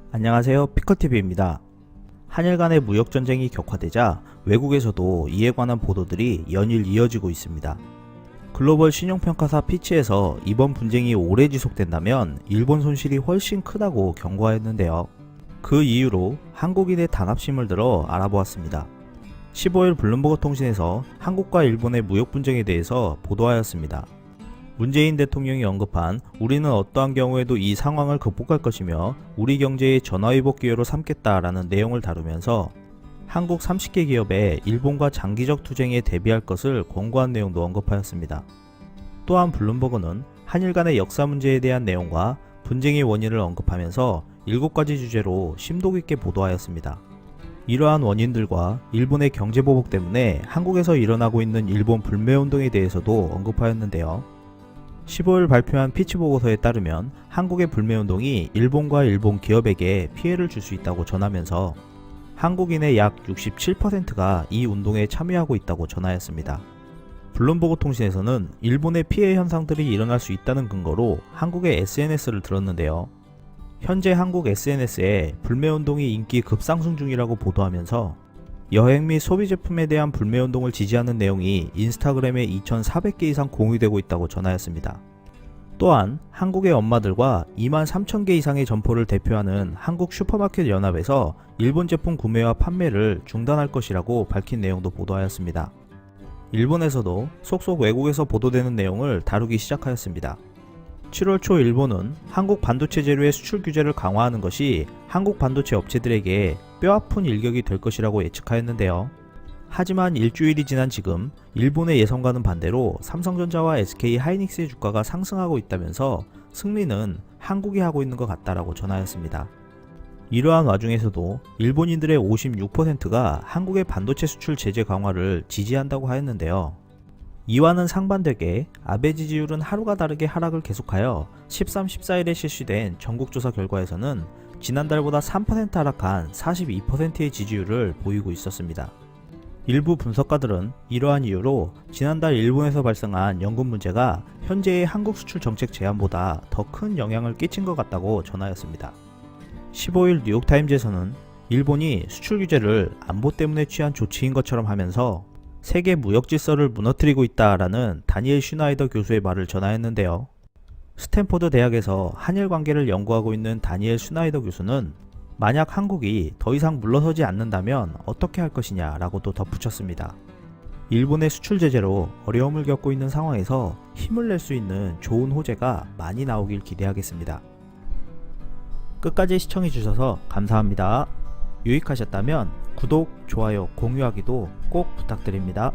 안녕하세요, 피커TV입니다. 한일 간의 무역전쟁이 격화되자 외국에서도 이에 관한 보도들이 연일 이어지고 있습니다. 글로벌 신용평가사 피치에서 이번 분쟁이 오래 지속된다면 일본 손실이 훨씬 크다고 경고하였는데요. 그 이유로 한국인의 단합심을 들어 알아보았습니다. 15일 블룸버그 통신에서 한국과 일본의 무역 분쟁에 대해서 보도하였습니다. 문재인 대통령이 언급한 우리는 어떠한 경우에도 이 상황을 극복할 것이며 우리 경제의 전화위복 기회로 삼겠다라는 내용을 다루면서 한국 30개 기업에 일본과 장기적 투쟁에 대비할 것을 권고한 내용도 언급하였습니다. 또한 블룸버그는 한일 간의 역사 문제에 대한 내용과 분쟁의 원인을 언급하면서 7가지 주제로 심도 깊게 보도하였습니다. 이러한 원인들과 일본의 경제보복 때문에 한국에서 일어나고 있는 일본 불매운동에 대해서도 언급하였는데요. 15일 발표한 피치 보고서에 따르면 한국의 불매운동이 일본과 일본 기업에게 피해를 줄 수 있다고 전하면서 한국인의 약 67%가 이 운동에 참여하고 있다고 전하였습니다. 블룸버그 통신에서는 일본의 피해 현상들이 일어날 수 있다는 근거로 한국의 SNS를 들었는데요. 현재 한국 SNS에 불매운동이 인기 급상승 중이라고 보도하면서 여행 및 소비 제품에 대한 불매운동을 지지하는 내용이 인스타그램에 2,400개 이상 공유되고 있다고 전하였습니다. 또한 한국의 엄마들과 23,000개 이상의 점포를 대표하는 한국 슈퍼마켓 연합에서 일본 제품 구매와 판매를 중단할 것이라고 밝힌 내용도 보도하였습니다. 일본에서도 속속 외국에서 보도되는 내용을 다루기 시작하였습니다. 7월 초 일본은 한국 반도체 재료의 수출 규제를 강화하는 것이 한국 반도체 업체들에게 뼈아픈 일격이 될 것이라고 예측하였는데요. 하지만 일주일이 지난 지금 일본의 예상과는 반대로 삼성전자와 SK 하이닉스의 주가가 상승하고 있다면서 승리는 한국이 하고 있는 것 같다라고 전하였습니다. 이러한 와중에서도 일본인들의 56%가 한국의 반도체 수출 제재 강화를 지지한다고 하였는데요. 이와는 상반되게 아베 지지율은 하루가 다르게 하락을 계속하여 13, 14일에 실시된 전국조사 결과에서는 지난달보다 3% 하락한 42%의 지지율을 보이고 있었습니다. 일부 분석가들은 이러한 이유로 지난달 일본에서 발생한 연금 문제가 현재의 한국 수출 정책 제한보다 더 큰 영향을 끼친 것 같다고 전하였습니다. 15일 뉴욕타임즈에서는 일본이 수출 규제를 안보 때문에 취한 조치인 것처럼 하면서 세계 무역 질서를 무너뜨리고 있다라는 다니엘 슈나이더 교수의 말을 전하였는데요. 스탠포드 대학에서 한일 관계를 연구하고 있는 다니엘 슈나이더 교수는 만약 한국이 더 이상 물러서지 않는다면 어떻게 할 것이냐 라고도 덧붙였습니다. 일본의 수출 제재로 어려움을 겪고 있는 상황에서 힘을 낼 수 있는 좋은 호재가 많이 나오길 기대하겠습니다. 끝까지 시청해주셔서 감사합니다. 유익하셨다면 구독, 좋아요, 공유하기도 꼭 부탁드립니다.